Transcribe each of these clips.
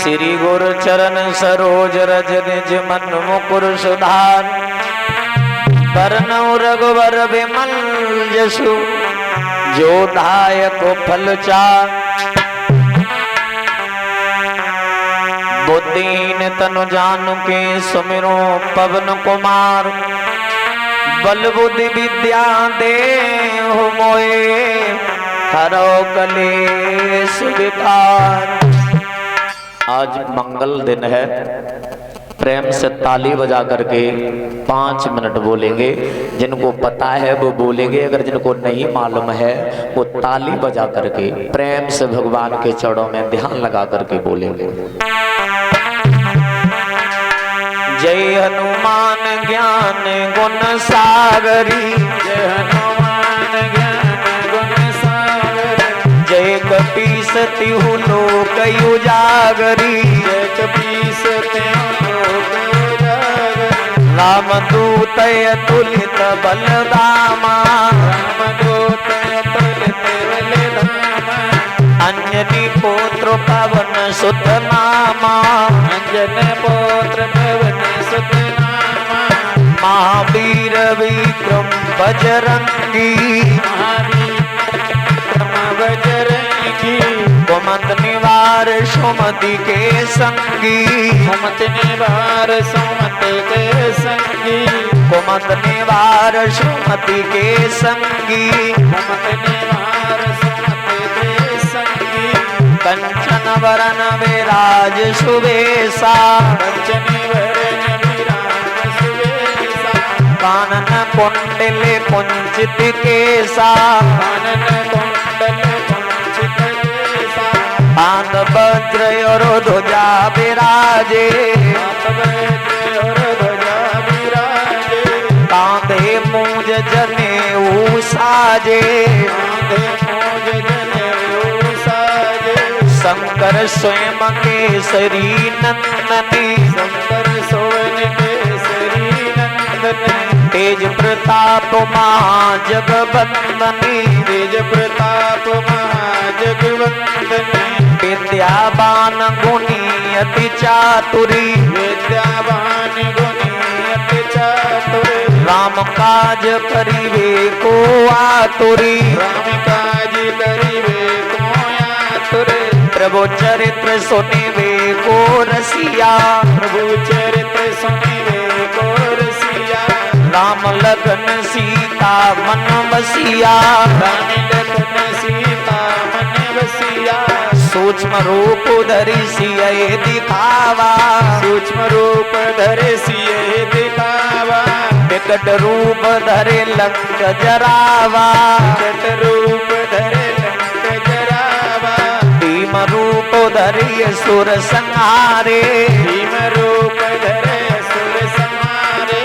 श्री गुरु चरण सरोज रज निज मन मुकुर सुधार बरनउँ रघुवर बिमल जसु जो दायक फल चार। बुद्धिहीन तनु जानुके सुमिरो पवन कुमार बल बुद्धि विद्या देहु मोए हरो कलेश विकार। आज मंगल दिन है, प्रेम से ताली बजा करके 5 मिनट बोलेंगे। जिनको पता है वो बोलेंगे, अगर जिनको नहीं मालूम है वो ताली बजा करके प्रेम से भगवान के चरणों में ध्यान लगा करके बोलेंगे। जय हनुमान ज्ञान गुण सागरी, जय हनुमान ज्ञान गुण सागरी, जय कपीस तिहु लोक उजागरी, जय कपीस तिहु लोक उजागरी, रामदूत अतुलित बलधामा, रामदूत अतुलित बलधामा, अंजनी पुत्र पवन सुत नामा, अंजनी पुत्र पवन सुत नामा, महावीर विक्रम बजरंगी, महावीर विक्रम बजरंगी, कुमत निवार सुमति के संगी, कुमत निवार सुमति के संगी, कुमत निवार सुमति के संगी, कुमत निवार सुमति के संगी, कंचन वरन विराज सुवेशा, कंचन वरन विराज सुवेशा, कानन कुंडल कुंचित केसा, कानन कुंडल कुंचित केसा, पाद वज्र और ध्वजा विराजे, हाथ वज्र और ध्वजा विराजे, कांधे मूंज जनेऊ साजे, कांधे मूंज जनेऊ साजे, शंकर स्वयं केसरी नंदनी, शंकर सोवन केसरी नंदनी, तेज प्रताप महाजगवंदनी, तेज प्रताप महाजगवंदनी, विद्यावान गुणी अति चातुरी, विद्यावान गुणी अति चातुरी, राम काज करिबे को आतुरी, राम काज करिबे को आतुरी, प्रभु चरित्र सुनिबे को रसिया, प्रभु चरित्र सुनिबे को रसिया, राम लखन सीता मन बसिया, राम लखन सीता मन बसिया, सूक्ष्म रूप धरि सिय दिखावा, सूक्ष्म रूप धरे सिए दिखावा, विकट रूप धरे लंक जरावा, विकट रूप धरे लंक जरावा, भीम रूप धरि सुर संहारे, भीम रूप धरे असुर संहारे,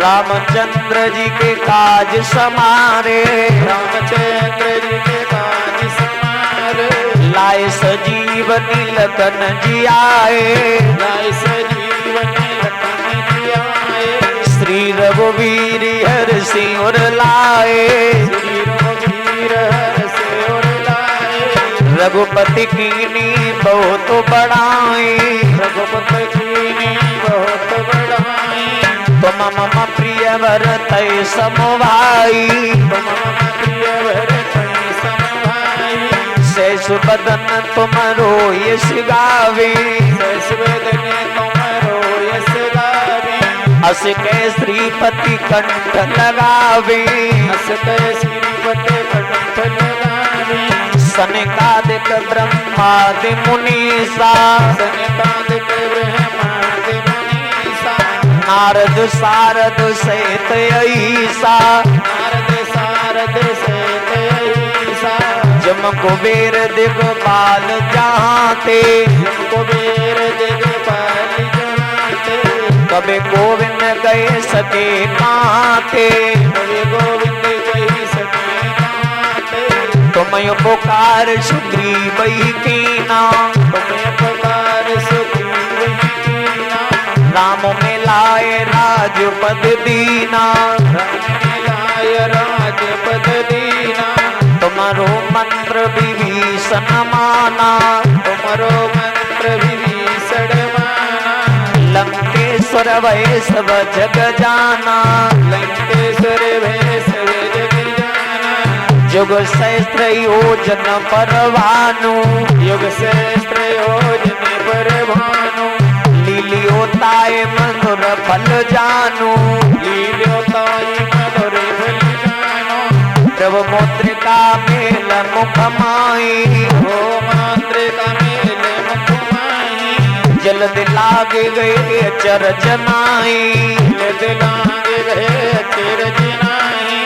रामचंद्र जी के काज समारे, रामचंद्र जी के काज समारे, लाए सजीवनी लखन जी आए, लाए सजीवनी लखन जी आए, श्री रघुवीर हर्षि उर लाए, श्री रघुवीर हर्षि उर लाए, रघुपति कीनी बहुत बड़ाई, रघुपति कीनी बहुत बड़ाई, तुम मम प्रिय भरतै सम भाई, तुम मम प्रिय भरतै सम भाई, शेष बदन तुमरो यश गावे, शेष बदन तुमरो यश गावे, अस के श्रीपति कंठ लगावे, हस के श्रीपति कंठ लगावे, सनकादिक ब्रह्मादि मुनीसा, सनकादिक ब्रह्मादि मुनीसा, नारद सारद सहित ऐसा, नारद सारद सहित ऐसा, जम कुबेर दिगपाल जाते, जम कुबेर दिगपाल जाते, कबे गोविंद गए सके कांते, कवि गोविंद कही सके काते, तुम पुकार सुग्रीव कीना, तुम पुकार सुग्रीव कीना, राम मिलाए राजपद दीना, राम मिलाय राजपद दीना, तुम्हारो मंत्र विभीषण माना, तुम्हारो मंत्र विभीषण लंकेश्वर भय सब जग जाना, लंकेश्वर भय सब जग जाना, युग सहस्त्र योजन पर भानु, युग सहस्त्र योजन पर भानु, लीलियोताय मधुर फल जानू, लील्योताय मधुर फल जानो, प्रभु मुद्रिका मेल मुख माई, ओ मांद्रिका मेल मुख माही, जल्द लाग गए चरज नाई, जल्द लाग गए चरज नाई,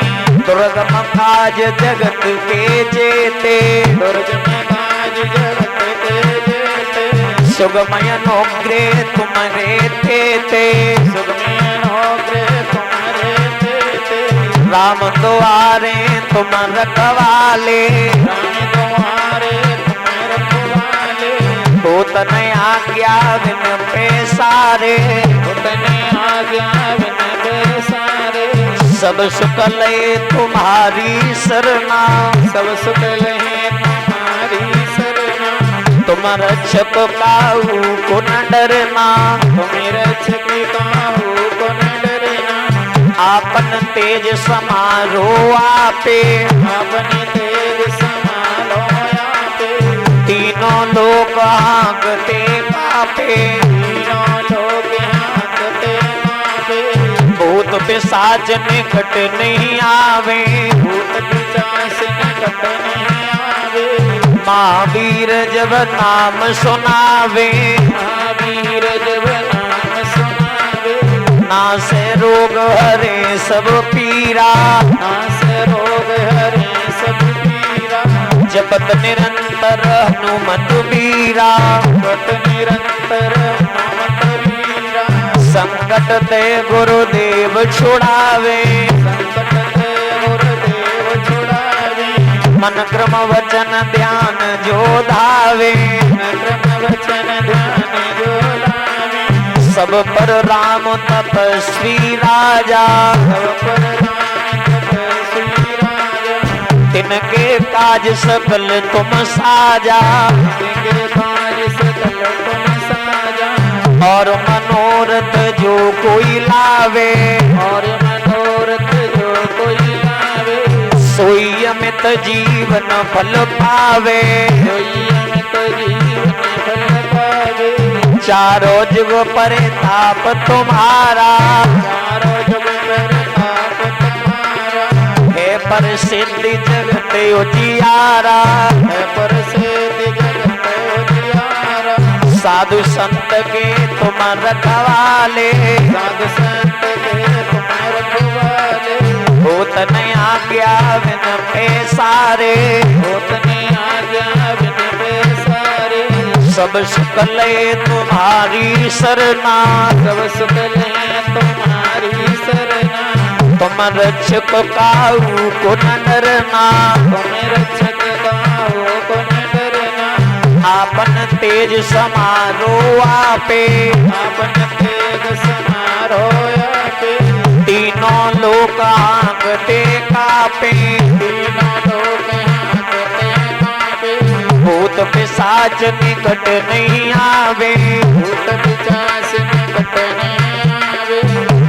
दुर्गम काज जगत के जेते, दुर्गम काज जगत के जेते, सुगमय नौग्रे तुम्हारे तेते, सुगमय नौग्रे तुम्हारे तेते, राम द्वारे तुम रखवाले, राम द्वारे तुम रखवाले, होतन आज्ञा बिन पैसारे, उतने आज्ञा बिन पैसारे, सब सुख लय तुम्हारी सरना, सब सुख लहे तुम्हारी सरना, तुम रक्षक काहू को न डरना, तुम्हें रक्षक काहू को न डरना, आपन तेज समारो आपे, अपने तेज संभालो आपे, तीनों लोक हाँकते कापे, तीनों लोग हाँकते कांपे, भूत पिशाच निकट नहीं आवे, भूत पिशाच निकट नहीं आवे, महावीर जब नाम सुनावे, महावीर जब नाम सुनावे, नासे रोग हरे सब पीरा, नास रोग हरे सब पीरा, जपत निरंतर हनुमत बीरा, जपत निरंतर हनुमत बीरा, संकट ते गुरुदेव छुड़ावे, संकट ते गुरुदेव छुड़ावे, मन क्रम वचन ध्यान जो धावे, क्रम वचन ध्यान जो लावे, सब पर राम तपस्वी राजा, सब पर राम तपस्वी राजा, तिनके काज सकल तुम साजा, तिनके काज सकल तुम साजा, और मनोरथ जो कोई लावे, और मनोरथ जो कोई लावे, सोई अमित जीवन फल पावे, सोई अमित जीवन फल पावे, चारों जुग परिताप तुम्हारा, चारों जुग प्रताप तुम्हारा, है प्रसिद्धि जगत उजियारा, है प्रसिद्धि जगत उजियारा, साधु संत के तुम रखवाले, साधु संत के तुम रखवाले, होत न आज्ञा बिन पैसारे, होतने आज्ञा बिन पैसारे, सब सुख लय तुम्हारी सरना, सब सुख लहे तुम्हारी सरना, तुम रक्षक काहू को न डरना, तुम्हें रक्षक काहू को न डरना, आपन तेज समारो आपे, आपन तेज समारो आपे, तीनों लोक हाँकते कापे, तीनों लोग हाँकते कांपे, भूत पिशाच निकट नहीं आवे, भूत पिशाच निकट नहीं आवे,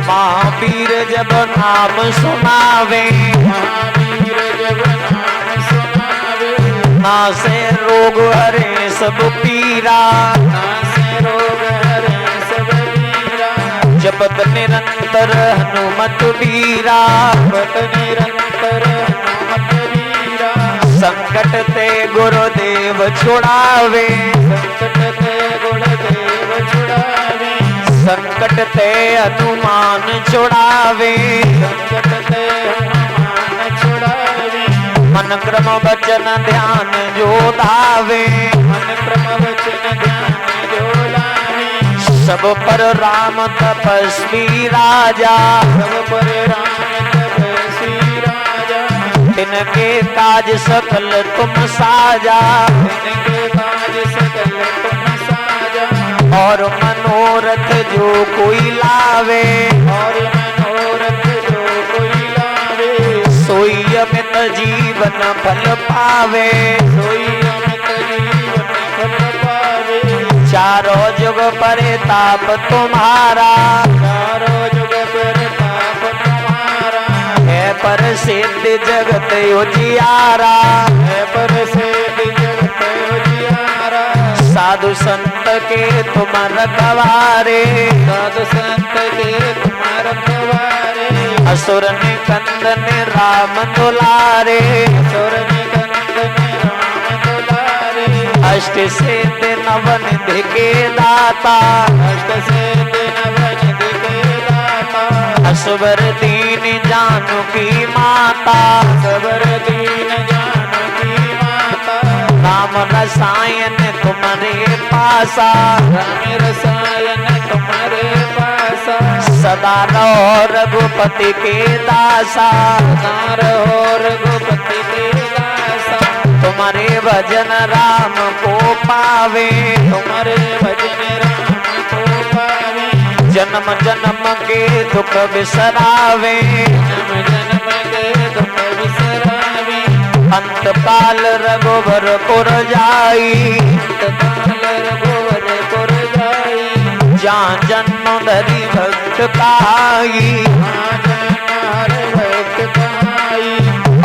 महावीर जब नाम सुनावे, महावीर जब नाम सुनावे, नासे रोग हरे सब पीरा, नासे रोग हरे सब पीरा, जपत निरंतर हनुमत बीरा, जपत निरंतर हनुमत बीरा, संकट ते गुरुदेव छुड़ावे, संकट ते गुरुदेव छुड़ावे, संकट ते हनुमान छुड़ावे, संकट ते हनुमान छुड़ावे, मन क्रम वचन ध्यान जो धावे, मन क्रम वचन ध्यान जो लावे, सब पर राम तपस्वी राजा, सब पर राम तपस्वी राजा, तिनके काज सकल तुम साजा, तिनके काज सकल तुम साजा, और मनोरथ जो कोई लावे, और मनोरथ जो कोई लावे, सोई अमित जीवन फल पावे, सोई अमित जीवन फल पावे, चारों जुग परिताप तुम्हारा, चारों जुग प्रताप तुम्हारा, है प्रसिद्ध जगत उजियारा। है प्रसिद्ध जगत उजियारा। साधु संत के तुम रखवारे, साधु संत के तुम रखवारे। असुर निकंदन राम दुलारे, असुर निकंदन राम दुलारे। अष्ट सिद्धि नवनिधि के दाता, अष्ट सिद्धि नवनिधि के दाता। असबर दीन जानकी माता, सबर दीन जानकी माता। राम रसायन तुम्हारे पासा, राम रसायन तुम्हारे पासा। सदा रहो रघुपति के दासा, नार हो रघुपति के दासा। तुम्हारे भजन राम को पावे, तुम्हारे भजन राम को पावे। जन्म जन्म के दुख बिसरावे, जन्म जन्म के दुख बिसरावे। अंत काल रघुबर पुर जाई, अंतकाल रघुवर पुर जाई। जहाँ जन्म धरि भक्त काई, हर भक्त कहाई।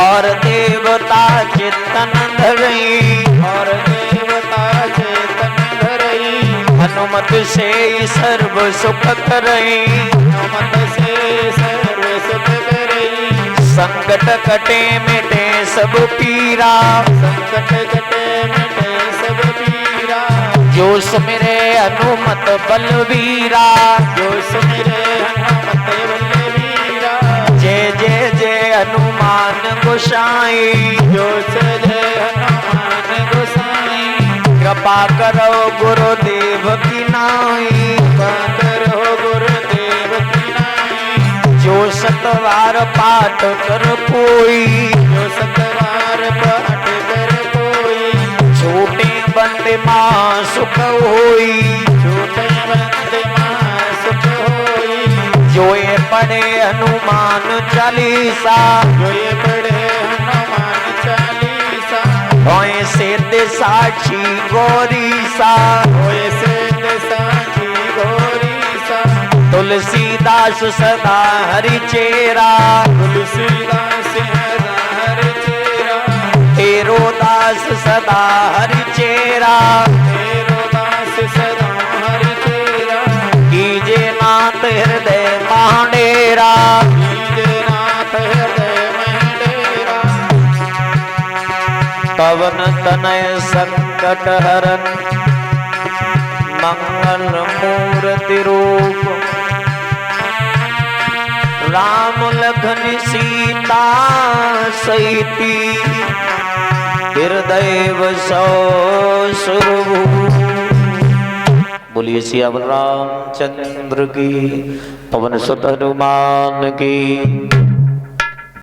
और देवता चित्तन धरई, और देवता चेतन धरई। हनुमत से सर्व सुख करई, हनुमत से सर्व सुख करई। संकट कटे मिटे सब पीरा, संकट कटे मिटे सब पीरा। जो सुमिरे हनुमत बलवीरा। जो सुमिरे हनुमत बलवीरा। जय जय जय हनुमान गोसाई, जो जय हनुमान गोसाई। कृपा करो गुरुदेव की नाई, कृपा करो गुरुदेव की नाई। जो सतवार पाठ कर कोई, जो सतवार पाठ कर कोई। छोटे बंदे माँ सुख होई, छोटे बंदे माँ सुख होई। जो ये पढ़े हनुमान चालीसा, जो ये पढ़े हनुमान चालीसा। होए सिद्ध साक्षी गौरीसा, होए सिद्ध साक्षी गौरीसा। तुलसीदास सदा हरि चेरा, तुलसीदास सदा हरि चेरा। तेरो दास सदा हरि चेरा। तेरो दास सदा हरि चेरा। कीजे नाथ हृदय मांडेरा, कीजे नाथ हृदय में डेरा। पवन तनय संकट हरन, मंगल मूर्ति रूप। राम लखन सीता सहिती, हृदय बसो सुरभूप। बोलिए सियावर रामचंद्र की, पवन सुत हनुमान की।